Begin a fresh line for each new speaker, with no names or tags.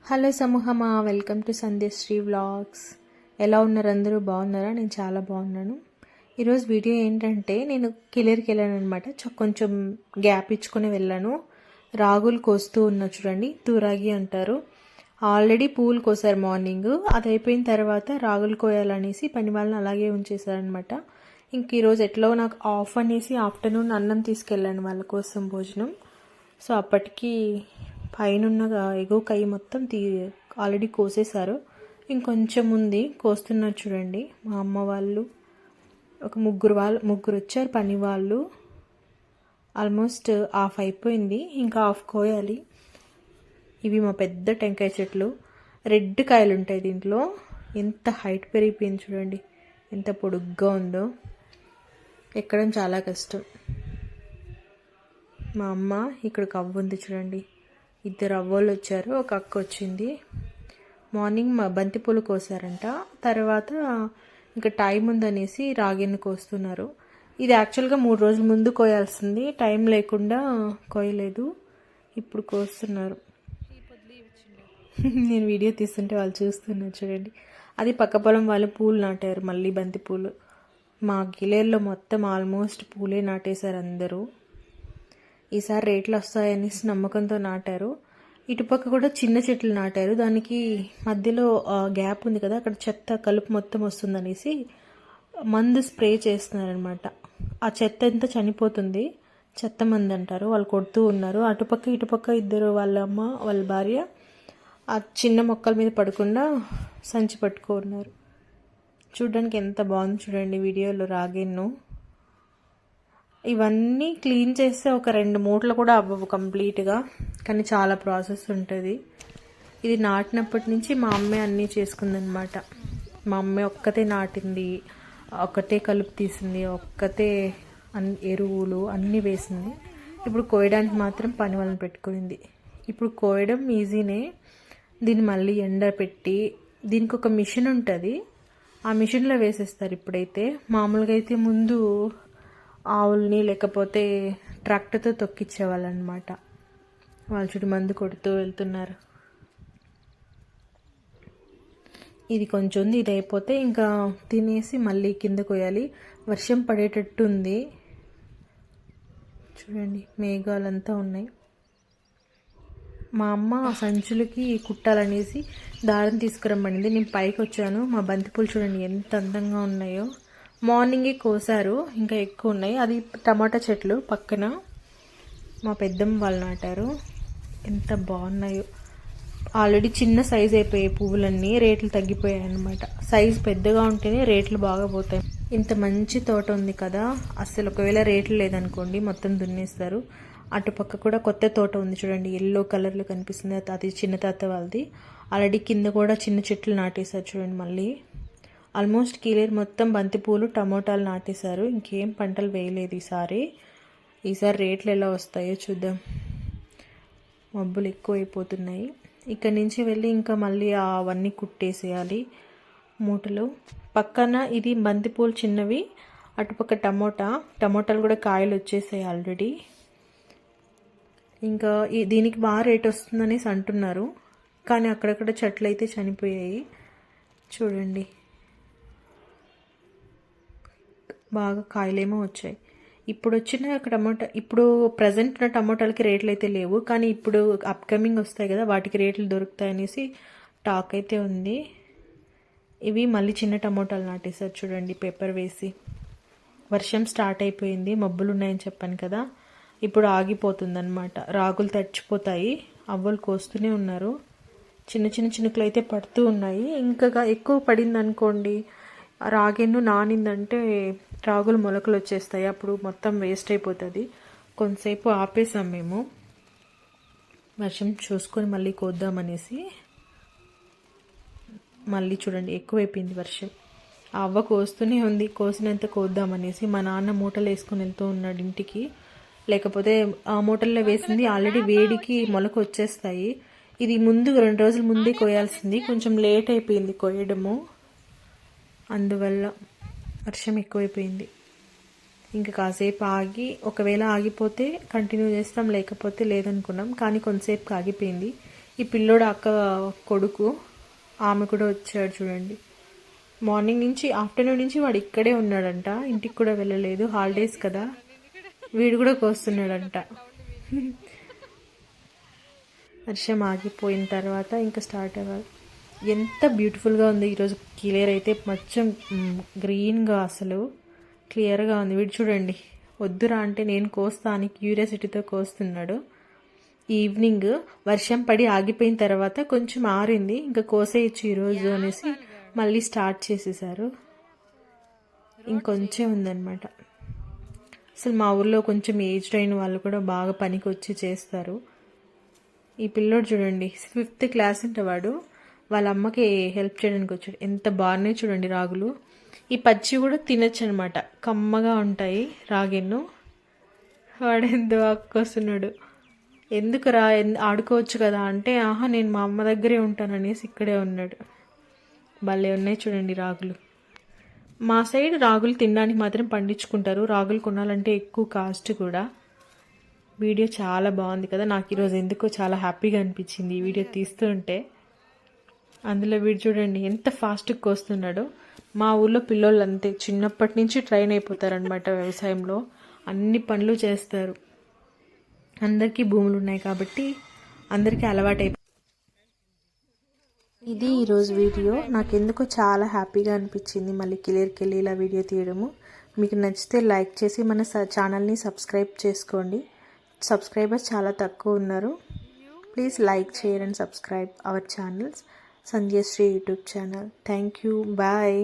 Hello సమూహమా, welcome to Sandhyashri vlogs. ఎలా ఉన్నారు? అందరూ బాగున్నారా? నేను చాలా బాగున్నాను. ఈరోజు వీడియో ఏంటంటే, నేను కిలర్కి వెళ్ళాను అనమాట. కొంచెం గ్యాప్ ఇచ్చుకొని వెళ్ళాను. రాగులు కోస్తూ ఉన్నా చూడండి, తూరాగి అంటారు. ఆల్రెడీ పూలు కోసారు మార్నింగ్. అది అయిపోయిన తర్వాత రాగులు కోయాలనేసి పని వాళ్ళని అలాగే ఉంచేసారనమాట. ఇంక ఈరోజు ఎట్లో నాకు ఆఫ్ అనేసి ఆఫ్టర్నూన్ అన్నం తీసుకెళ్ళాను వాళ్ళ కోసం భోజనం. సో అప్పటికి పైన ఎగువ కై మొత్తం ఆల్రెడీ కోసేశారు. ఇంకొంచెం ఉంది, కోస్తున్నారు చూడండి. మా అమ్మ వాళ్ళు ఒక ముగ్గురు వచ్చారు పని వాళ్ళు. ఆల్మోస్ట్ హాఫ్ అయిపోయింది, ఇంకా హాఫ్ కోయాలి. ఇవి మా పెద్ద టెంకాయ చెట్లు, రెడ్ కాయలు ఉంటాయి దీంట్లో. ఎంత హైట్ పెరిగిపోయింది చూడండి, ఎంత పొడుగ్గా ఉందో. ఎక్కడం చాలా కష్టం. మా అమ్మ ఇక్కడ కవ్వు ఉంది చూడండి, ఇద్దరు అవ్వోళ్ళు వచ్చారు, ఒక అక్క వచ్చింది. మార్నింగ్ మా బంతిపూలు కోసారంట. తర్వాత ఇంకా టైం ఉందనేసి రాగిని కోస్తున్నారు. ఇది యాక్చువల్గా 3 రోజుల ముందు కోయాల్సింది, టైం లేకుండా కోయలేదు, ఇప్పుడు కోస్తున్నారు. నేను వీడియో తీస్తుంటే వాళ్ళు చూస్తున్నారు చూడండి. అది పక్క పొలం వాళ్ళు పూలు నాటారు, మళ్ళీ బంతిపూలు. మా గిలేర్లో మొత్తం ఆల్మోస్ట్ పూలే నాటేశారు అందరూ. ఈసారి రేట్లు వస్తాయనేసి నమ్మకంతో నాటారు. ఇటుపక్క కూడా చిన్న చెట్లు నాటారు, దానికి మధ్యలో గ్యాప్ ఉంది కదా, అక్కడ చెత్త కలుపు మొత్తం వస్తుందనేసి మందు స్ప్రే చేస్తున్నారనమాట. ఆ చెత్త ఎంత చనిపోతుంది, చెత్త మందు అంటారు, వాళ్ళు కొడుతూ ఉన్నారు. అటుపక్క ఇటుపక్క ఇద్దరు, వాళ్ళ అమ్మ వాళ్ళ భార్య ఆ చిన్న మొక్కల మీద పడకుండా సంచి పట్టుకున్నారు. చూడడానికి ఎంత బాగుంది చూడండి వీడియోలో రాగేను. ఇవన్నీ క్లీన్ చేస్తే ఒక 2 మూటలు కూడా అవ్వవు కంప్లీట్గా, కానీ చాలా ప్రాసెస్ ఉంటుంది. ఇది నాటినప్పటి నుంచి మా అమ్మే అన్నీ చేసుకుందనమాట. మా అమ్మే ఒక్కతే నాటింది, ఒక్కతే కలుపు తీసింది, ఒక్కతే ఎరువులు అన్నీ వేసింది. ఇప్పుడు కోయడానికి మాత్రం పని వాళ్ళని పెట్టుకునింది. ఇప్పుడు కోయడం ఈజీనే, దీన్ని మళ్ళీ ఎండ పెట్టి దీనికి ఒక మిషన్ ఉంటుంది, ఆ మిషన్లో వేసేస్తారు. ఇప్పుడైతే మామూలుగా అయితే ముందు ఆవుల్ని లేకపోతే ట్రాక్టర్తో తొక్కిచ్చేవాళ్ళు అనమాట. వాళ్ళు చుట్టూ మందు కొడుతూ వెళ్తున్నారు. ఇది కొంచెం ఉంది, ఇది అయిపోతే ఇంకా తినేసి మళ్ళీ కింద కోయాలి. వర్షం పడేటట్టు ఉంది చూడండి, మేఘాలంతా ఉన్నాయి. మా అమ్మ సంచులకి కుట్టాలనేసి దారం తీసుకురమ్మనింది. నేను పైకి వచ్చాను. మా బంతిపూలు చూడండి ఎంత అందంగా ఉన్నాయో. మార్నింగే కోసారు, ఇంకా ఎక్కువ ఉన్నాయి. అది టమాటా చెట్లు పక్కన మా పెద్దమ్మ వాళ్ళు నాటారు, ఎంత బాగున్నాయో. ఆల్రెడీ చిన్న సైజ్ అయిపోయాయి పువ్వులన్నీ, రేట్లు తగ్గిపోయాయి అన్నమాట. సైజ్ పెద్దగా ఉంటేనే రేట్లు బాగా పోతాయి. ఇంత మంచి తోట ఉంది కదా, అసలు ఒకవేళ రేట్లు లేదనుకోండి మొత్తం దున్నేస్తారు. అటుపక్క కూడా కొత్త తోట ఉంది చూడండి, ఎల్లో కలర్లో కనిపిస్తుంది, అది చిన్న తాత వాళ్ళది. ఆల్రెడీ కింద కూడా చిన్న చెట్లు నాటేశారు చూడండి. మళ్ళీ ఆల్మోస్ట్ కీలేరు మొత్తం బంతిపూలు టమోటాలు నాటేశారు, ఇంకేం పంటలు వేయలేదు ఈసారి రేట్లు ఎలా వస్తాయో చూద్దాం. మబ్బులు ఎక్కువైపోతున్నాయి. ఇక్కడి నుంచి వెళ్ళి ఇంకా మళ్ళీ అవన్నీ కుట్టేసేయాలి మూటలు. పక్కన ఇది బంతిపూలు చిన్నవి, అటుపక్క టమోటాలు కూడా కాయలు వచ్చేసాయి ఆల్రెడీ. ఇంకా దీనికి బాగా రేట్ వస్తుందనేసి అంటున్నారు, కానీ అక్కడక్కడ చెట్లు అయితే చనిపోయాయి చూడండి. బాగా కాయలేమో వచ్చాయి. ఇప్పుడు వచ్చిన ఇప్పుడు ప్రజెంట్ ఉన్న టమోటాలకి రేట్లు అయితే లేవు, కానీ ఇప్పుడు అప్కమింగ్ వస్తాయి కదా, వాటికి రేట్లు దొరుకుతాయనేసి టాక్ అయితే ఉంది. ఇవి మళ్ళీ చిన్న టమోటాలు నాటేశారు చూడండి, పేపర్ వేసి. వర్షం స్టార్ట్ అయిపోయింది, మబ్బులు ఉన్నాయని చెప్పాను కదా, ఇప్పుడు ఆగిపోతుంది అనమాట. రాగులు తడిచిపోతాయి, అవ్వలు కోస్తూనే ఉన్నారు. చిన్న చిన్న చినుకులు అయితే పడుతూ ఉన్నాయి. ఇంకా ఎక్కువ పడింది అనుకోండి, రాగెన్ను నానిందంటే రాగులు మొలకలు వచ్చేస్తాయి, అప్పుడు మొత్తం వేస్ట్ అయిపోతుంది. కొంతసేపు ఆపేసాం మేము, వర్షం చూసుకొని మళ్ళీ కోద్దామనేసి. మళ్ళీ చూడండి ఎక్కువైపోయింది వర్షం. ఆ అవ్వ కోస్తూనే ఉంది, కోసినంత కోద్దామనేసి. మా నాన్న మూటలు వేసుకొని వెళ్తూ ఉన్నాడు ఇంటికి, లేకపోతే ఆ మూటల్లో వేసింది ఆల్రెడీ వేడికి మొలక వచ్చేస్తాయి. ఇది ముందు 2 రోజుల ముందే కోయాల్సింది, కొంచెం లేట్ అయిపోయింది కోయడము, అందువల్ల వర్షం ఎక్కువైపోయింది. ఇంకా కాసేపు ఆగి, ఒకవేళ ఆగిపోతే కంటిన్యూ చేస్తాం, లేకపోతే లేదనుకున్నాం, కానీ కొంతసేపు ఆగిపోయింది. ఈ పిల్లోడు అక్క కొడుకు, ఆమె కూడా వచ్చాడు చూడండి. మార్నింగ్ నుంచి ఆఫ్టర్నూన్ నుంచి వాడు ఇక్కడే ఉన్నాడంట, ఇంటికి కూడా వెళ్ళలేదు, హాలిడేస్ కదా. వీడు కూడా కోస్తున్నాడంట. వర్షం ఆగిపోయిన తర్వాత ఇంకా స్టార్ట్ అవ్వాలి. ఎంత బ్యూటిఫుల్గా ఉంది ఈరోజు. క్లియర్ అయితే మొత్తం గ్రీన్గా అసలు క్లియర్గా ఉంది. వీడు చూడండి, వద్దురా అంటే నేను కోస్తా అని క్యూరియాసిటీతో కోస్తున్నాడు. ఈవినింగ్ వర్షం పడి ఆగిపోయిన తర్వాత కొంచెం ఆరింది, ఇంకా కోసేయచ్చు ఈరోజు అనేసి మళ్ళీ స్టార్ట్ చేసేసారు. ఇంకొంచెం ఉందన్నమాట. అసలు మా ఊర్లో కొంచెం ఏజ్డ్ అయిన వాళ్ళు కూడా బాగా పనికి వచ్చి చేస్తారు. ఈ పిల్లోడు చూడండి, 5th క్లాస్ అంటే వాడు వాళ్ళ అమ్మకి హెల్ప్ చేయడానికి వచ్చాడు. ఎంత బాగున్నాయి చూడండి రాగులు. ఈ పచ్చి కూడా తినచ్చు అనమాట, కమ్మగా ఉంటాయి రాగిన్ను. వాడు ఎంతో ఆడుకొస్తున్నాడు. ఎందుకు రా, ఆడుకోవచ్చు కదా అంటే, ఆహా నేను మా అమ్మ దగ్గరే ఉంటాననేసి ఇక్కడే ఉన్నాడు. భలే ఉన్నాయి చూడండి రాగులు. మా సైడ్ రాగులు తినడానికి మాత్రం పండించుకుంటారు, రాగులు కొనాలంటే ఎక్కువ కాస్ట్ కూడా. వీడియో చాలా బాగుంది కదా, నాకు ఈరోజు ఎందుకో చాలా హ్యాపీగా అనిపించింది ఈ వీడియో తీస్తూ ఉంటే. అందులో వీడు చూడండి ఎంత ఫాస్ట్గా కోస్తున్నాడో. మా ఊళ్ళో పిల్లోళ్ళు అంతే, చిన్నప్పటి నుంచి ట్రైన్ అయిపోతారనమాట వ్యవసాయంలో, అన్ని పనులు చేస్తారు. అందరికీ భూములు ఉన్నాయి కాబట్టి అందరికీ అలవాటైపోయింది. ఇది ఈరోజు వీడియో. నాకు ఎందుకో చాలా హ్యాపీగా అనిపించింది మళ్ళీ క్లియర్కి వెళ్ళి ఇలా వీడియో తీయడము. మీకు నచ్చితే లైక్ చేసి మన ఛానల్ని సబ్స్క్రైబ్ చేసుకోండి. సబ్స్క్రైబర్స్ చాలా తక్కువ ఉన్నారు. Please like share and subscribe our channels, Sanjayashri YouTube channel. Thank you. Bye.